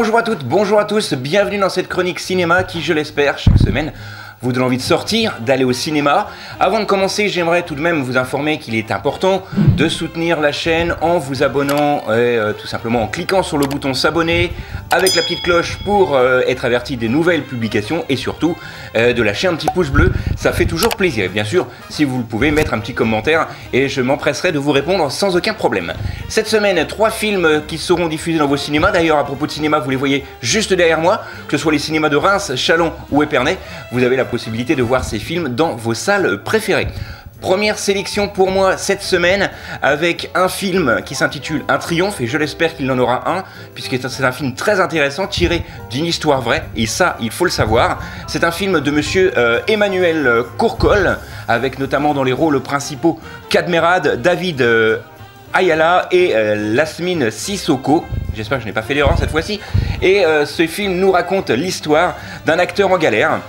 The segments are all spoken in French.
Bonjour à toutes, bonjour à tous, bienvenue dans cette chronique cinéma qui, je l'espère, chaque semaine vous donne envie de sortir, d'aller au cinéma. Avant de commencer, j'aimerais tout de même vous informer qu'il est important de soutenir la chaîne en vous abonnant et tout simplement en cliquant sur le bouton s'abonner avec la petite cloche pour être averti des nouvelles publications et surtout de lâcher un petit pouce bleu, ça fait toujours plaisir. Et bien sûr, si vous le pouvez, mettre un petit commentaire et je m'empresserai de vous répondre sans aucun problème. Cette semaine, 3 films qui seront diffusés dans vos cinémas. D'ailleurs, à propos de cinéma, vous les voyez juste derrière moi, que ce soit les cinémas de Reims, Châlons ou Épernay, vous avez la possibilité de voir ces films dans vos salles préférées. Première sélection pour moi cette semaine avec un film qui s'intitule Un Triomphe et je l'espère qu'il en aura un puisque c'est un film très intéressant tiré d'une histoire vraie et ça il faut le savoir. C'est un film de monsieur Emmanuel Courcol avec notamment dans les rôles principaux Cadmerade, David Ayala et Lasmine Sissoko. J'espère que je n'ai pas fait d'erreur cette fois-ci. Et ce film nous raconte l'histoire d'un acteur en galère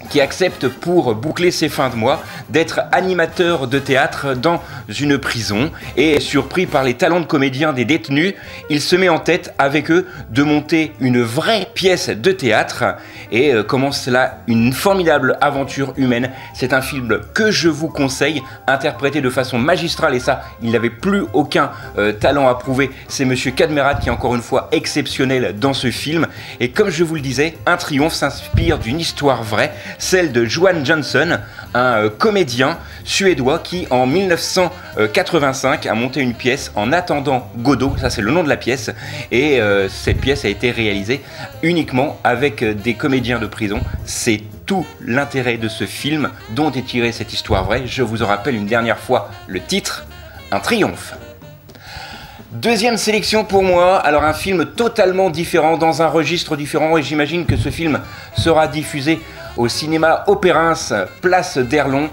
qui accepte pour boucler ses fins de mois d'être animateur de théâtre dans une prison et surpris par les talents de comédien des détenus, il se met en tête avec eux de monter une vraie pièce de théâtre et commence là une formidable aventure humaine. C'est un film que je vous conseille, interprété de façon magistrale et ça, il n'avait plus aucun talent à prouver. C'est monsieur Cadmerade qui est encore une fois exceptionnel dans ce film et comme je vous le disais, Un Triomphe s'inspire d'une histoire vraie, celle de Johan Johnson, un comédien suédois qui en 1985 a monté une pièce En attendant Godot, ça c'est le nom de la pièce, et cette pièce a été réalisée uniquement avec des comédiens de prison. C'est tout l'intérêt de ce film dont est tirée cette histoire vraie. Je vous en rappelle une dernière fois le titre, Un Triomphe. Deuxième sélection pour moi, alors un film totalement différent, dans un registre différent, et j'imagine que ce film sera diffusé au cinéma Opérins, place d'Erlon,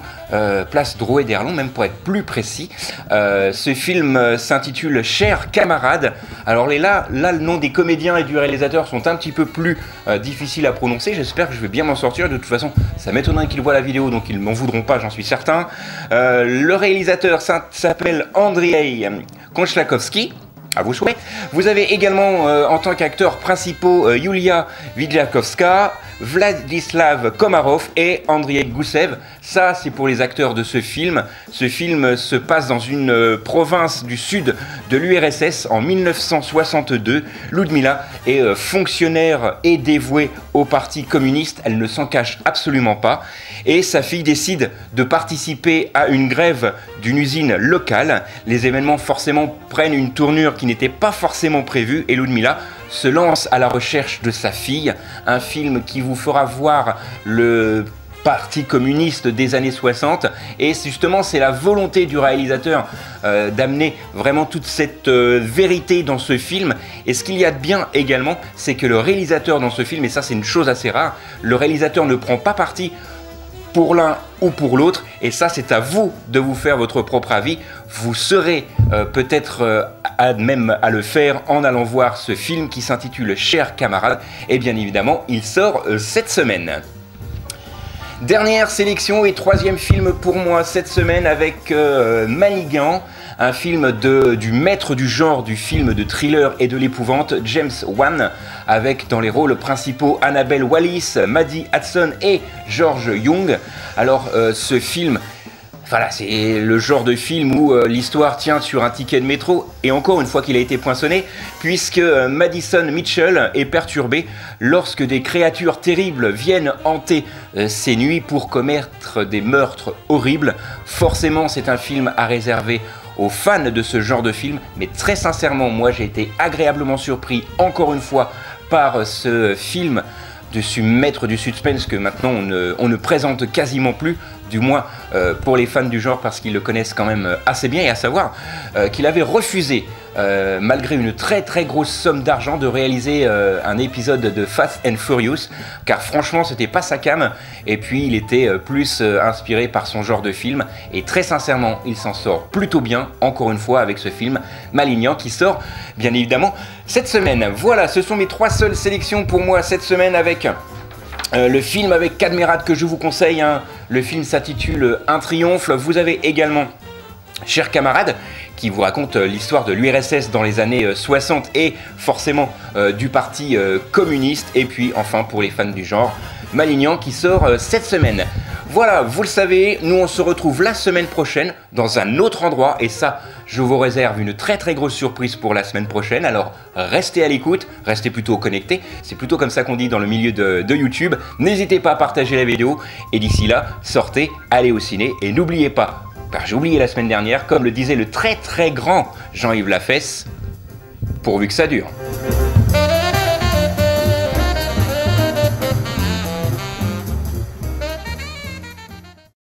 place Drouet d'Erlon, même pour être plus précis. Ce film s'intitule Chers camarades. Alors là, le nom des comédiens et du réalisateur sont un petit peu plus difficiles à prononcer. J'espère que je vais bien m'en sortir. De toute façon, ça m'étonnerait qu'ils voient la vidéo, donc ils m'en voudront pas, j'en suis certain. Le réalisateur s'appelle Andrzej Kończakowski. À vos souhaits. Vous avez également en tant qu'acteurs principaux Julia Widjakowska, Vladislav Komarov et Andriy Goussev. Ça, c'est pour les acteurs de ce film. Ce film se passe dans une province du sud de l'URSS en 1962. Ludmila est fonctionnaire et dévouée au parti communiste. Elle ne s'en cache absolument pas. Et sa fille décide de participer à une grève d'une usine locale. Les événements forcément prennent une tournure qui n'était pas forcément prévue et Ludmila se lance à la recherche de sa fille. Un film qui vous fera voir le parti communiste des années 60 et justement c'est la volonté du réalisateur d'amener vraiment toute cette vérité dans ce film. Et ce qu'il y a de bien également, c'est que le réalisateur dans ce film, et ça c'est une chose assez rare, le réalisateur ne prend pas parti pour l'un ou pour l'autre, et ça c'est à vous de vous faire votre propre avis. Vous serez peut-être même à le faire en allant voir ce film qui s'intitule Chers camarades, et bien évidemment il sort cette semaine. Dernière sélection et troisième film pour moi cette semaine avec Manigant, un film du maître du genre du film de thriller et de l'épouvante, James Wan, avec dans les rôles principaux Annabelle Wallis, Maddie Hudson et George Young. Alors ce film, voilà, c'est le genre de film où l'histoire tient sur un ticket de métro, et encore une fois qu'il a été poinçonné, puisque Madison Mitchell est perturbée lorsque des créatures terribles viennent hanter ses nuits pour commettre des meurtres horribles. Forcément, c'est un film à réserver aux fans de ce genre de film, mais très sincèrement, moi j'ai été agréablement surpris, encore une fois, par ce film de ce maître du suspense que maintenant on ne présente quasiment plus, du moins pour les fans du genre parce qu'ils le connaissent quand même assez bien, et à savoir qu'il avait refusé, malgré une très grosse somme d'argent, de réaliser un épisode de Fast and Furious, car franchement c'était pas sa came, et puis il était plus inspiré par son genre de film, et très sincèrement il s'en sort plutôt bien, encore une fois avec ce film Manigant qui sort bien évidemment cette semaine. Voilà, ce sont mes 3 seules sélections pour moi cette semaine avec le film avec Cadmerade que je vous conseille, hein. Le film s'intitule Un Triomphe. Vous avez également Chers camarades qui vous raconte l'histoire de l'URSS dans les années 60 et forcément du parti communiste. Et puis enfin pour les fans du genre, Malignan qui sort cette semaine. Voilà, vous le savez, nous on se retrouve la semaine prochaine dans un autre endroit et ça, je vous réserve une très grosse surprise pour la semaine prochaine. Alors restez à l'écoute, restez plutôt connectés, c'est plutôt comme ça qu'on dit dans le milieu de YouTube. N'hésitez pas à partager la vidéo et d'ici là, sortez, allez au ciné et n'oubliez pas, car j'ai oublié la semaine dernière, comme le disait le très grand Jean-Yves Lafesse, pourvu que ça dure.